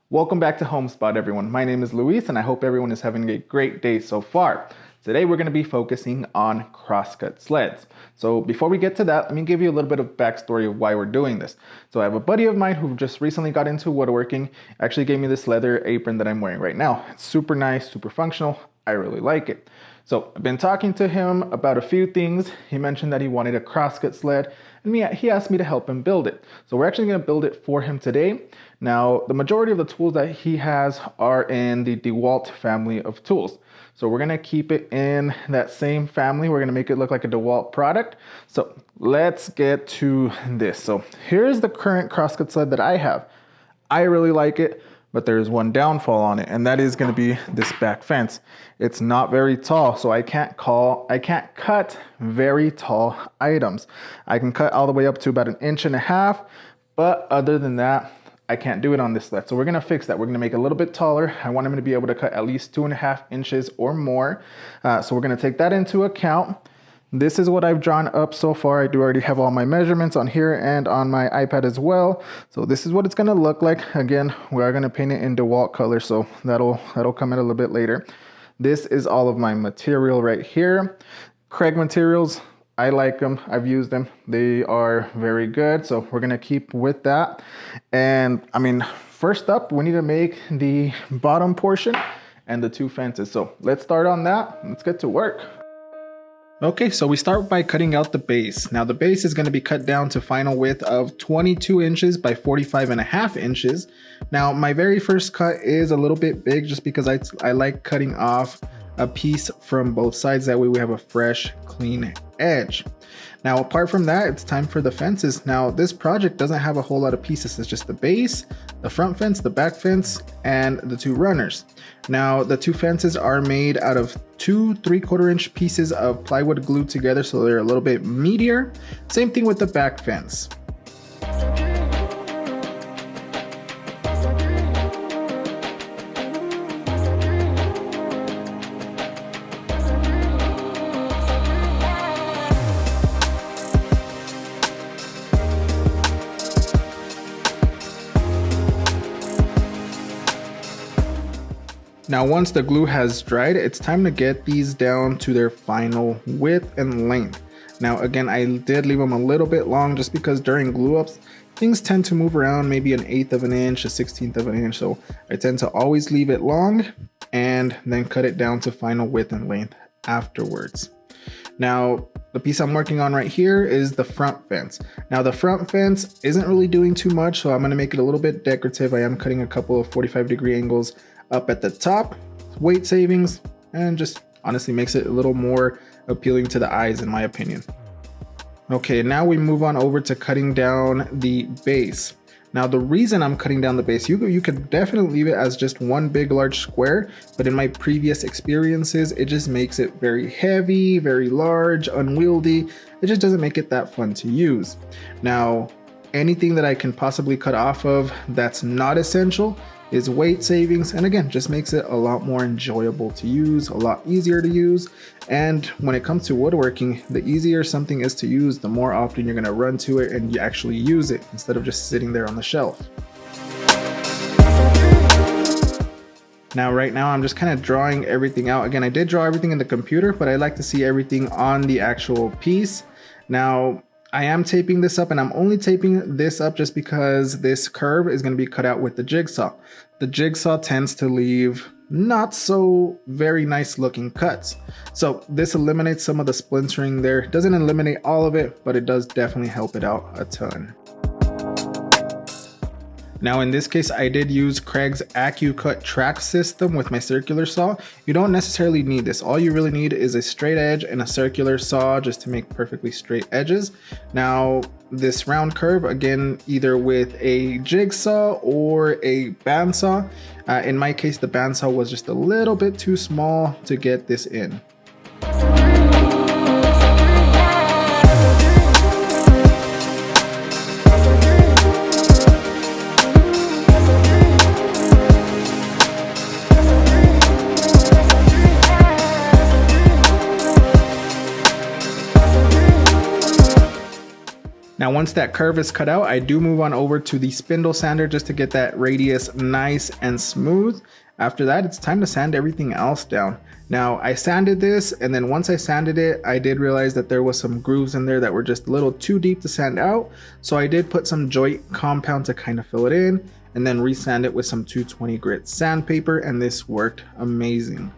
Welcome back to HomeSpot, everyone. My name is Luis, and I hope everyone is having a great day so far. Today, we're going to be focusing on crosscut sleds. So before we get to that, let me give you a little bit of backstory of why we're doing this. So I have a buddy of mine who just recently got into woodworking, actually gave me this leather apron that I'm wearing right now. It's super nice, super functional. I really like it. So I've been talking to him about a few things. He mentioned that he wanted a crosscut sled, and he asked me to help him build it. So we're actually going to build it for him today. Now, the majority of the tools that he has are in the DeWALT family of tools. So we're going to keep it in that same family. We're going to make it look like a DeWALT product. So let's get to this. So here's the current crosscut sled that I have. I really like it, but there's one downfall on it, and that is going to be this back fence. It's not very tall, so I can't cut very tall items. I can cut all the way up to about 1.5 inches, but other than that, I can't do it on this sled. So we're going to fix that. We're going to make it a little bit taller. I want him to be able to cut at least 2.5 inches or more. So we're going to take that into account. This is what I've drawn up so far. I do already have all my measurements on here and on my iPad as well. So this is what it's going to look like. Again, we are going to paint it in DeWALT color, so that'll come in a little bit later. This is all of my material right here. Kreg materials, I like them. I've used them. They are very good. So we're going to keep with that. And I mean, first up, we need to make the bottom portion and the 2 fences. So let's start on that. Let's get to work. Okay, so we start by cutting out the base. Now the base is going to be cut down to final width of 22 inches by 45.5 inches. Now my very first cut is a little bit big just because I like cutting off a piece from both sides. That way we have a fresh, clean edge. Now apart from that, it's time for the fences. Now this project doesn't have a whole lot of pieces. It's just the base, the front fence, the back fence, and the 2 runners. Now the 2 fences are made out of 2 3/4 inch pieces of plywood glued together, so they're a little bit meatier. Same thing with the back fence. Now once the glue has dried, it's time to get these down to their final width and length. Now again, I did leave them a little bit long just because during glue ups, things tend to move around maybe 1/8 of an inch, 1/16 of an inch. So I tend to always leave it long and then cut it down to final width and length afterwards. Now, the piece I'm working on right here is the front fence. Now the front fence isn't really doing too much, so I'm gonna make it a little bit decorative. I am cutting a couple of 45-degree angles up at the top, weight savings, and just honestly makes it a little more appealing to the eyes in my opinion. Okay, now we move on over to cutting down the base. Now the reason I'm cutting down the base, you could definitely leave it as just one big large square, but in my previous experiences, it just makes it very heavy, very large, unwieldy. It just doesn't make it that fun to use. Now, anything that I can possibly cut off of that's not essential is weight savings, and again, just makes it a lot more enjoyable to use, a lot easier to use. And when it comes to woodworking, the easier something is to use, the more often you're going to run to it and you actually use it instead of just sitting there on the shelf. Now right now I'm just kind of drawing everything out. Again, I did draw everything in the computer, but I like to see everything on the actual piece. Now I am taping this up, and I'm only taping this up just because this curve is going to be cut out with the jigsaw. The jigsaw tends to leave not so very nice looking cuts. So this eliminates some of the splintering there. It doesn't eliminate all of it, but it does definitely help it out a ton. Now in this case, I did use Kreg's AccuCut track system with my circular saw. You don't necessarily need this. All you really need is a straight edge and a circular saw just to make perfectly straight edges. Now this round curve, again, either with a jigsaw or a bandsaw. In my case, the bandsaw was just a little bit too small to get this in. Now once that curve is cut out, I do move on over to the spindle sander just to get that radius nice and smooth. After that, it's time to sand everything else down. Now I sanded this, and then once I sanded it, I did realize that there was some grooves in there that were just a little too deep to sand out. So I did put some joint compound to kind of fill it in, and then resand it with some 220 grit sandpaper, and this worked amazing.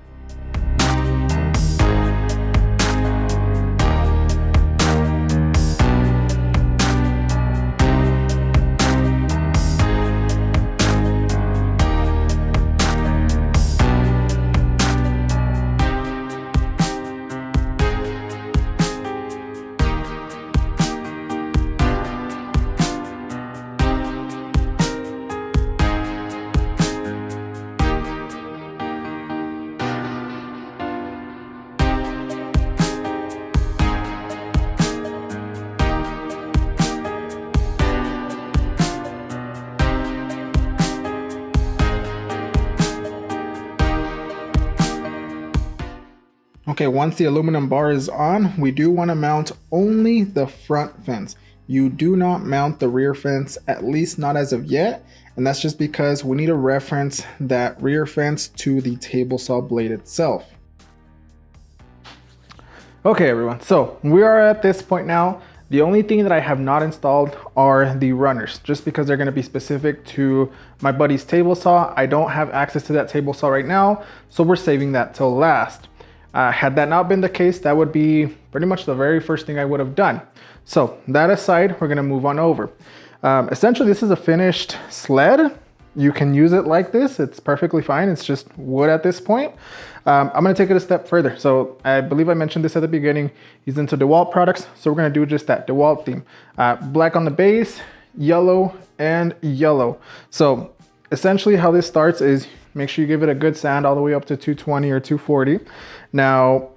Okay, once the aluminum bar is on, we do want to mount only the front fence. You do not mount the rear fence, at least not as of yet. And that's just because we need to reference that rear fence to the table saw blade itself. Okay everyone, so we are at this point now. The only thing that I have not installed are the runners, just because they're going to be specific to my buddy's table saw. I don't have access to that table saw right now, so we're saving that till last. Had that not been the case, that would be pretty much the very first thing I would have done. So that aside, we're gonna move on over. Essentially, this is a finished sled. You can use it like this. It's perfectly fine. It's just wood at this point. I'm gonna take it a step further. So I believe I mentioned this at the beginning. He's into DeWALT products, so we're gonna do just that DeWALT theme. Black on the base, yellow, and yellow. So essentially how this starts is make sure you give it a good sand all the way up to 220 or 240. Now,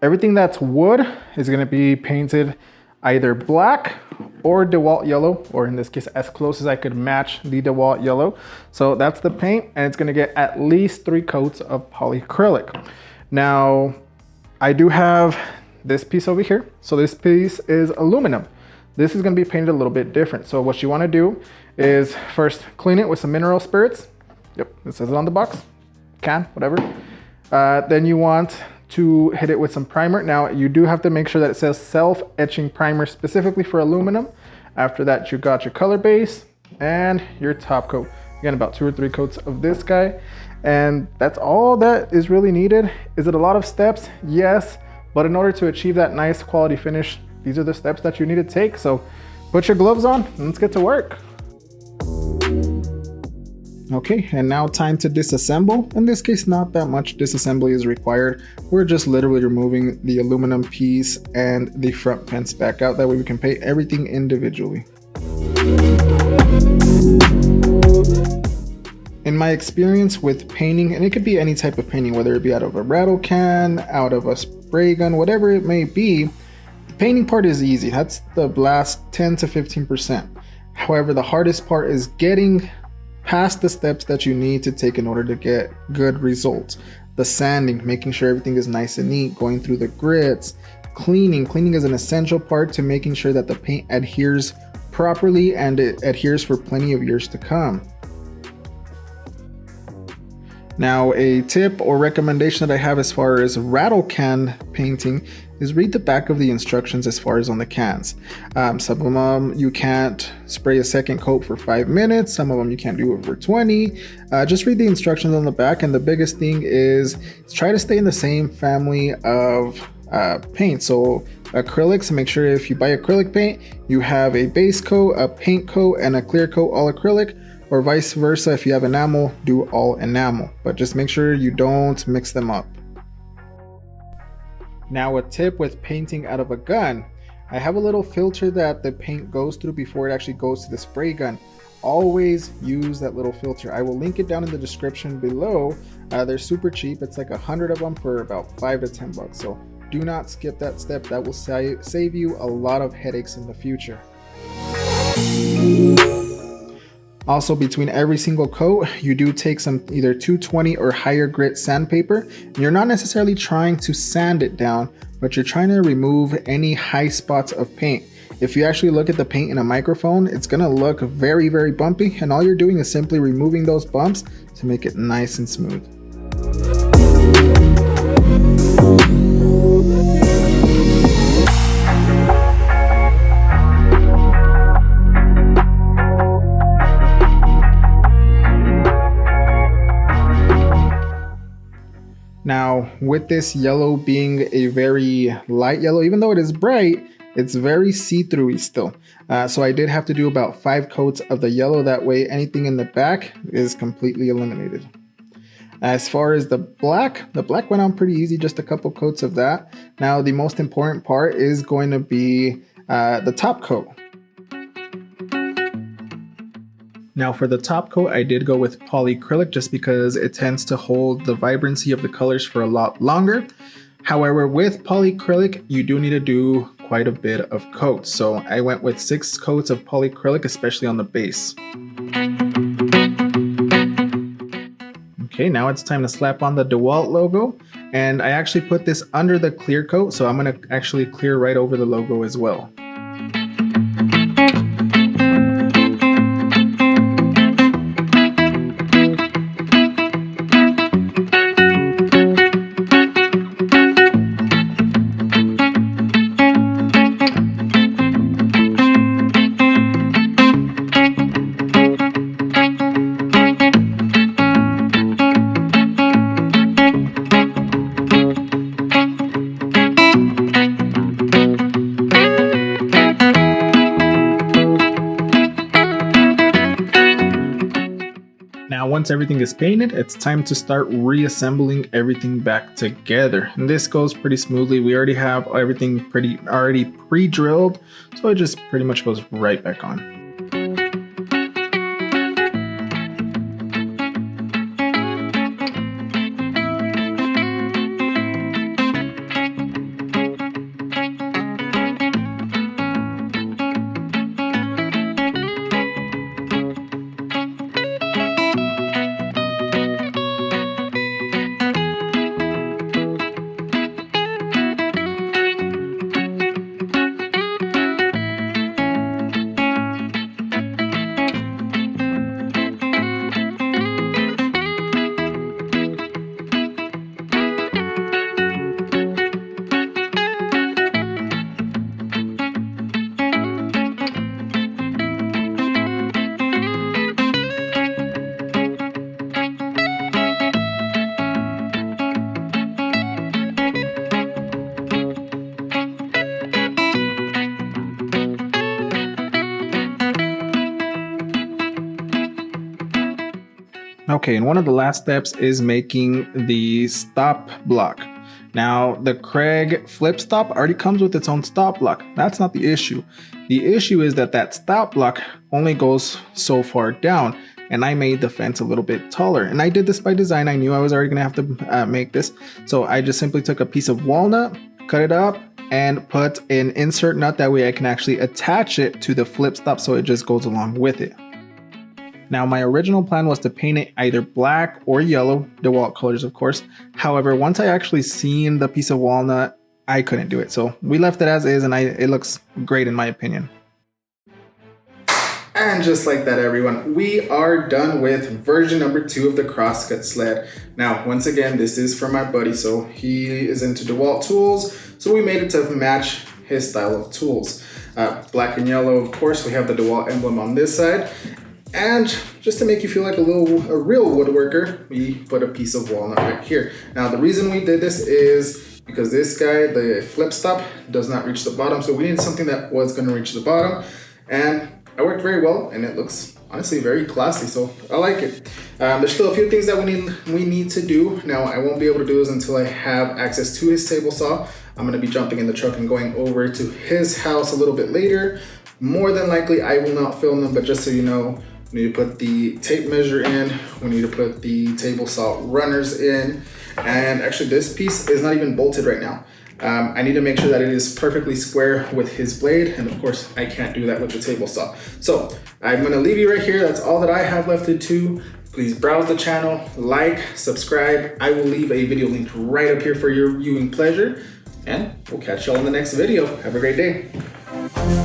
everything that's wood is gonna be painted either black or DeWALT yellow, or in this case, as close as I could match the DeWALT yellow. So that's the paint, and it's gonna get at least 3 coats of polyacrylic. Now, I do have this piece over here. So this piece is aluminum. This is gonna be painted a little bit different. So what you wanna do is first clean it with some mineral spirits. Yep, it says it on the box, can, whatever. Then you want to hit it with some primer. Now you do have to make sure that it says self-etching primer specifically for aluminum. After that, you got your color base and your top coat. Again, about 2 or 3 coats of this guy. And that's all that is really needed. Is it a lot of steps? Yes, but in order to achieve that nice quality finish, these are the steps that you need to take. So put your gloves on and let's get to work. Okay, and now time to disassemble. In this case, not that much disassembly is required. We're just literally removing the aluminum piece and the front fence back out. That way we can paint everything individually. In my experience with painting, and it could be any type of painting, whether it be out of a rattle can, out of a spray gun, whatever it may be, the painting part is easy. That's the last 10 to 15%. However, the hardest part is getting past the steps that you need to take in order to get good results. The sanding, making sure everything is nice and neat, going through the grits, cleaning. Cleaning is an essential part to making sure that the paint adheres properly and it adheres for plenty of years to come. Now, a tip or recommendation that I have as far as rattle can painting is read the back of the instructions as far as on the cans. Some of them you can't spray a second coat for 5 minutes. Some of them you can't do it for 20. Just read the instructions on the back. And the biggest thing is try to stay in the same family of paint. So acrylics, make sure if you buy acrylic paint, you have a base coat, a paint coat, and a clear coat all acrylic. Or vice versa, if you have enamel, do all enamel, but just make sure you don't mix them up. Now, a tip with painting out of a gun, I have a little filter that the paint goes through before it actually goes to the spray gun. Always use that little filter. I will link it down in the description below. They're super cheap. It's like 100 of them for about $5 to $10. So do not skip that step. That will save you a lot of headaches in the future. Also, between every single coat, you do take some either 220 or higher grit sandpaper. You're not necessarily trying to sand it down, but you're trying to remove any high spots of paint. if you actually look at the paint in a microphone, it's gonna look very, very bumpy, and all you're doing is simply removing those bumps to make it nice and smooth. Now, with this yellow being a very light yellow, even though it is bright, it's very see-through-y still. So I did have to do about 5 coats of the yellow. That way anything in the back is completely eliminated. As far as the black went on pretty easy, just a couple coats of that. Now the most important part is going to be the top coat. Now for the top coat, I did go with polyacrylic just because it tends to hold the vibrancy of the colors for a lot longer. However, with polyacrylic, you do need to do quite a bit of coats. So I went with 6 coats of polyacrylic, especially on the base. Okay, now it's time to slap on the DeWALT logo. And I actually put this under the clear coat, so I'm gonna actually clear right over the logo as well. Now once everything is painted, it's time to start reassembling everything back together. And this goes pretty smoothly. We already have everything already pre-drilled, so it just pretty much goes right back on. Okay, and one of the last steps is making the stop block. Now, the Kreg flip stop already comes with its own stop block. That's not the issue. The issue is that that stop block only goes so far down, and I made the fence a little bit taller. And I did this by design. I knew I was already gonna have to make this. So I just simply took a piece of walnut, cut it up, and put an insert nut. That way I can actually attach it to the flip stop so it just goes along with it. Now, my original plan was to paint it either black or yellow, DeWALT colors, of course. However, once I actually seen the piece of walnut, I couldn't do it. So we left it as is, and it looks great in my opinion. And just like that, everyone, we are done with version number 2 of the Crosscut sled. Now, once again, this is for my buddy. So he is into DeWALT tools. So we made it to match his style of tools. Black and yellow, of course, we have the DeWALT emblem on this side. And just to make you feel like a real woodworker, we put a piece of walnut right here. Now, the reason we did this is because this guy, the flip stop, does not reach the bottom. So we needed something that was going to reach the bottom. And it worked very well, and it looks honestly very classy. So I like it. There's still a few things that we need to do. Now, I won't be able to do this until I have access to his table saw. I'm going to be jumping in the truck and going over to his house a little bit later. More than likely, I will not film them, but just so you know, we need to put the tape measure in. We need to put the table saw runners in. And actually this piece is not even bolted right now. I need to make sure that it is perfectly square with his blade. And of course, I can't do that with the table saw. So I'm gonna leave you right here. That's all that I have left to do. Please browse the channel, like, subscribe. I will leave a video link right up here for your viewing pleasure. And we'll catch y'all in the next video. Have a great day.